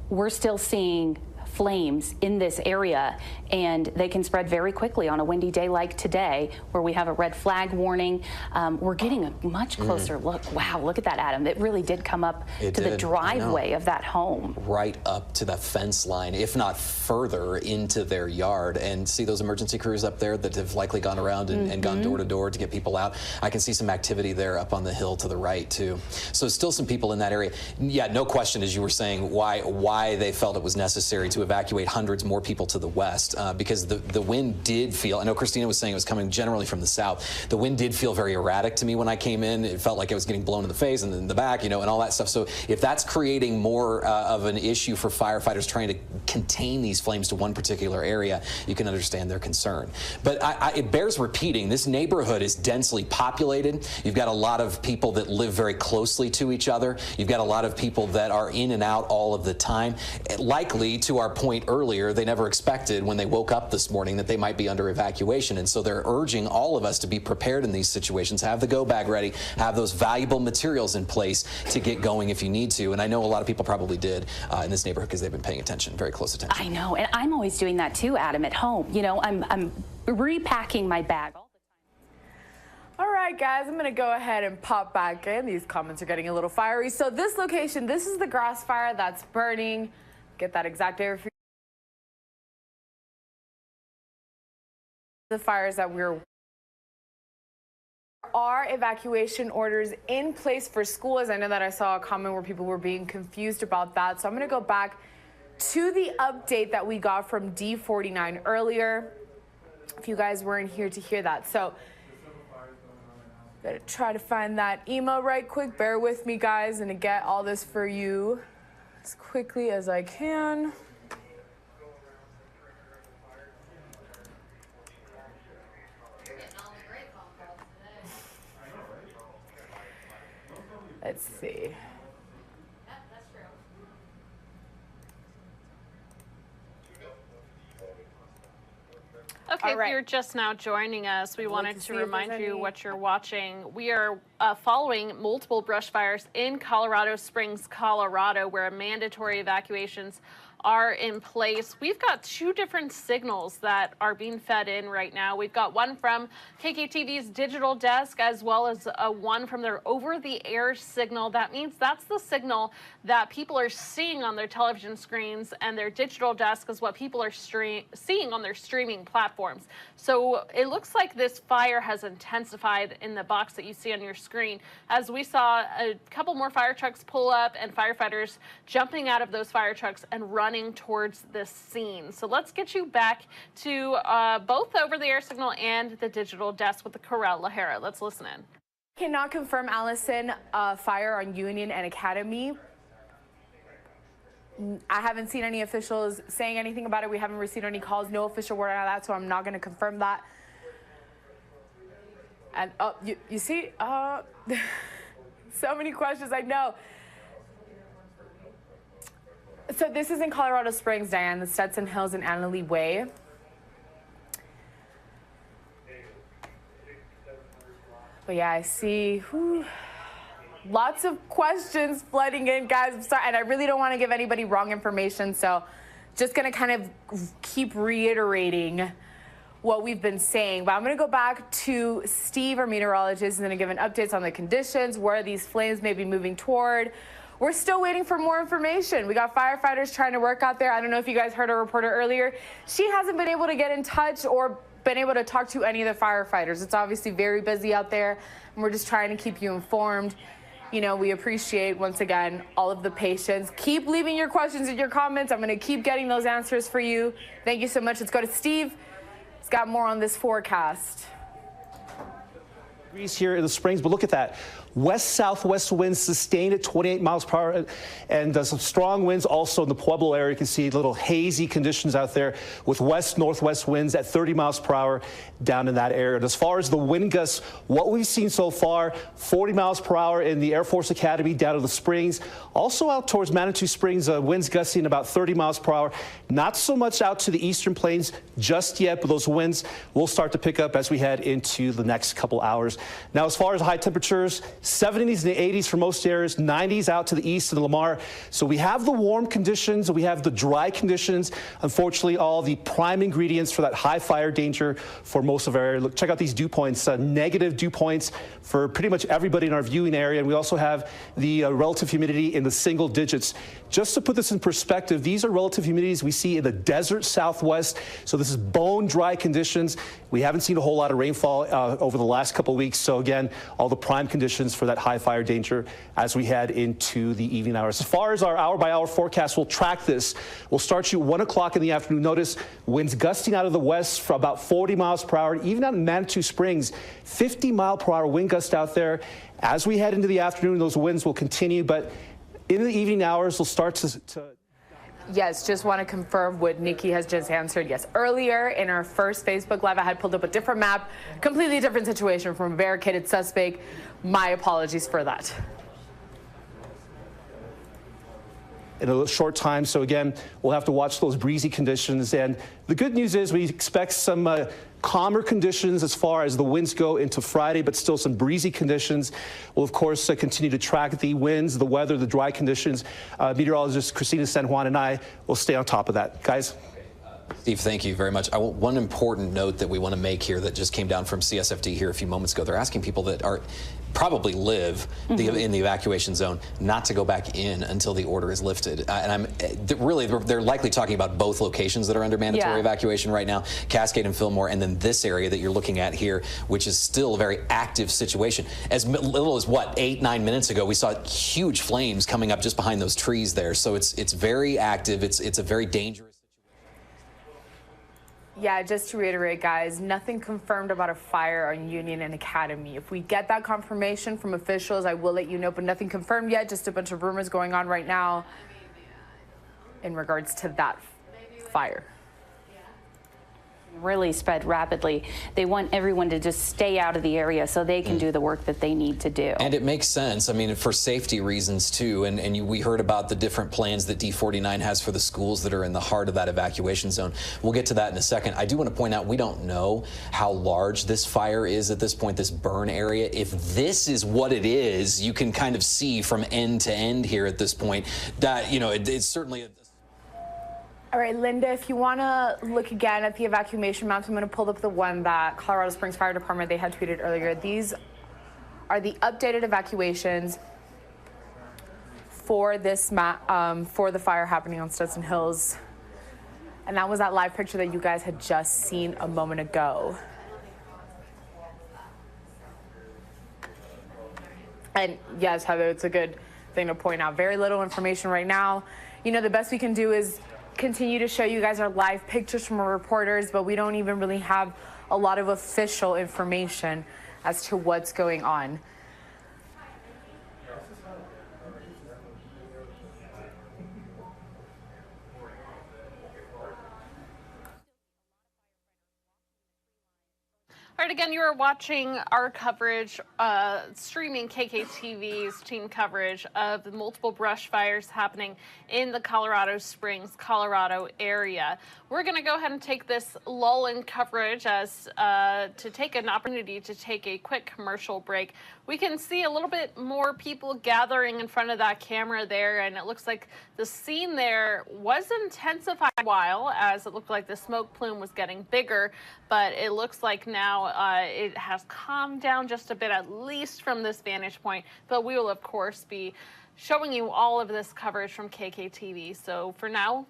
we're still seeing flames in this area, and they can spread very quickly on a windy day like today, where we have a red flag warning. We're getting a much closer look. Wow, look at that, Adam. It really did come up to the driveway of that home. Right up to the fence line, if not further into their yard. And see those emergency crews up there that have likely gone around and gone door to door to get people out. I can see some activity there up on the hill to the right, too. So still some people in that area. Yeah, no question, as you were saying, why they felt it was necessary to evacuate hundreds more people to the west, because the wind did feel, I know Christina was saying it was coming generally from the south, the wind did feel very erratic to me when I came in. It felt like it was getting blown in the face and in the back, you know, and all that stuff. So if that's creating more of an issue for firefighters trying to contain these flames to one particular area, you can understand their concern. But it bears repeating, this neighborhood is densely populated. You've got a lot of people that live very closely to each other. You've got a lot of people that are in and out all of the time. Likely, to our point earlier, they never expected when they woke up this morning that they might be under evacuation. And so they're urging all of us to be prepared in these situations, have the go bag ready, have those valuable materials in place to get going if you need to. And I know a lot of people probably did in this neighborhood because they've been paying attention, very close attention. I know, and I'm always doing that too, Adam, at home. You know, I'm repacking my bag all the time. All right, guys, I'm going to go ahead and pop back in. These comments are getting a little fiery. So this location, this is the grass fire that's burning. Get that exact area for you. The fires that are evacuation orders in place for schools. I know that I saw a comment where people were being confused about that. So I'm going to go back to the update that we got from D49 earlier, if you guys weren't here to hear that. So gotta try to find that email right quick. Bear with me, guys, and to get all this for you as quickly as I can. Let's see. Okay, right. If you're just now joining us, we wanted to remind you what you're watching. We are following multiple brush fires in Colorado Springs, Colorado, where mandatory evacuations are in place. We've got two different signals that are being fed in right now. We've got one from KKTV's digital desk, as well as one from their over-the-air signal. That means that's the signal that people are seeing on their television screens, and their digital desk is what people are seeing on their streaming platforms. So it looks like this fire has intensified in the box that you see on your screen, as we saw a couple more fire trucks pull up and firefighters jumping out of those fire trucks and running towards this scene. So let's get you back to both the over-the-air signal and the digital desk with the Corel Lahara. Let's listen in. Cannot confirm, Allison, fire on Union and Academy. I haven't seen any officials saying anything about it. We haven't received any calls, no official word out of that, so I'm not going to confirm that. And you see, so many questions, I know. So this is in Colorado Springs, Diane, the Stetson Hills and Annalee Way. But yeah, I see lots of questions flooding in, guys. I'm sorry, and I really don't want to give anybody wrong information, so just going to kind of keep reiterating what we've been saying. But I'm going to go back to Steve, our meteorologist, and then give an updates on the conditions, where these flames may be moving toward. We're still waiting for more information. We got firefighters trying to work out there. I don't know if you guys heard a reporter earlier. She hasn't been able to get in touch or been able to talk to any of the firefighters. It's obviously very busy out there, and we're just trying to keep you informed. You know, we appreciate, once again, all of the patience. Keep leaving your questions and your comments. I'm going to keep getting those answers for you. Thank you so much. Let's go to Steve. He's got more on this forecast. Here in the Springs, but look at that. West-southwest winds sustained at 28 miles per hour, and some strong winds also in the Pueblo area. You can see little hazy conditions out there with west-northwest winds at 30 miles per hour down in that area. And as far as the wind gusts, what we've seen so far, 40 miles per hour in the Air Force Academy down to the Springs. Also out towards Manitou Springs, winds gusting about 30 miles per hour. Not so much out to the eastern plains just yet, but those winds will start to pick up as we head into the next couple hours. Now, as far as high temperatures, 70s and 80s for most areas, 90s out to the east and Lamar. So we have the warm conditions, we have the dry conditions. Unfortunately, all the prime ingredients for that high fire danger for most of our area. Look, check out these dew points, negative dew points for pretty much everybody in our viewing area. And we also have the relative humidity in the single digits. Just to put this in perspective, these are relative humidities we see in the desert Southwest. So this is bone dry conditions. We haven't seen a whole lot of rainfall over the last couple of weeks. So again, all the prime conditions for that high fire danger as we head into the evening hours. As far as our hour by hour forecast, we'll track this. We'll start you at 1 o'clock in the afternoon. Notice winds gusting out of the west for about 40 miles per hour. Even out in Manitou Springs, 50 mile per hour wind gust out there. As we head into the afternoon, those winds will continue, but in the evening hours, we'll start to Yes, just want to confirm what Nikki has just answered. Yes, earlier in our first Facebook Live, I had pulled up a different map, completely different situation from a barricaded suspect. My apologies for that. in a short time. So again, we'll have to watch those breezy conditions. And the good news is we expect some calmer conditions as far as the winds go into Friday, but still some breezy conditions. We'll, of course, continue to track the winds, the weather, the dry conditions. Meteorologist Christina San Juan and I will stay on top of that. Guys? Steve, thank you very much. One important note that we want to make here that just came down from CSFD here a few moments ago. They're asking people that probably live in the evacuation zone not to go back in until the order is lifted. They're likely talking about both locations that are under mandatory evacuation right now, Cascade and Fillmore, and then this area that you're looking at here, which is still a very active situation. As little as, 8-9 minutes ago, we saw huge flames coming up just behind those trees there. So it's very active. It's a very dangerous. Yeah, just to reiterate, guys, nothing confirmed about a fire on Union and Academy. If we get that confirmation from officials, I will let you know, but nothing confirmed yet. Just a bunch of rumors going on right now in regards to that fire. Really spread rapidly. They want everyone to just stay out of the area so they can do the work that they need to do. And it makes sense. I mean, for safety reasons, too. We heard about the different plans that D49 has for the schools that are in the heart of that evacuation zone. We'll get to that in a second. I do want to point out we don't know how large this fire is at this point, this burn area. If this is what it is, you can kind of see from end to end here at this point that, it's certainly All right, Linda, if you want to look again at the evacuation maps, I'm going to pull up the one that Colorado Springs Fire Department, they had tweeted earlier. These are the updated evacuations for this map, for the fire happening on Stetson Hills. And that was that live picture that you guys had just seen a moment ago. And yes, Heather, it's a good thing to point out. Very little information right now. The best we can do is continue to show you guys our live pictures from our reporters, but we don't even really have a lot of official information as to what's going on. All right, again, you are watching our coverage, streaming KKTV's team coverage of the multiple brush fires happening in the Colorado Springs, Colorado area. We're going to go ahead and take this lull in coverage as to take an opportunity to take a quick commercial break. We can see a little bit more people gathering in front of that camera there, and it looks like the scene there was intensified a while as it looked like the smoke plume was getting bigger, but it looks like now it has calmed down just a bit, at least from this vantage point. But we will, of course, be showing you all of this coverage from KKTV. So for now,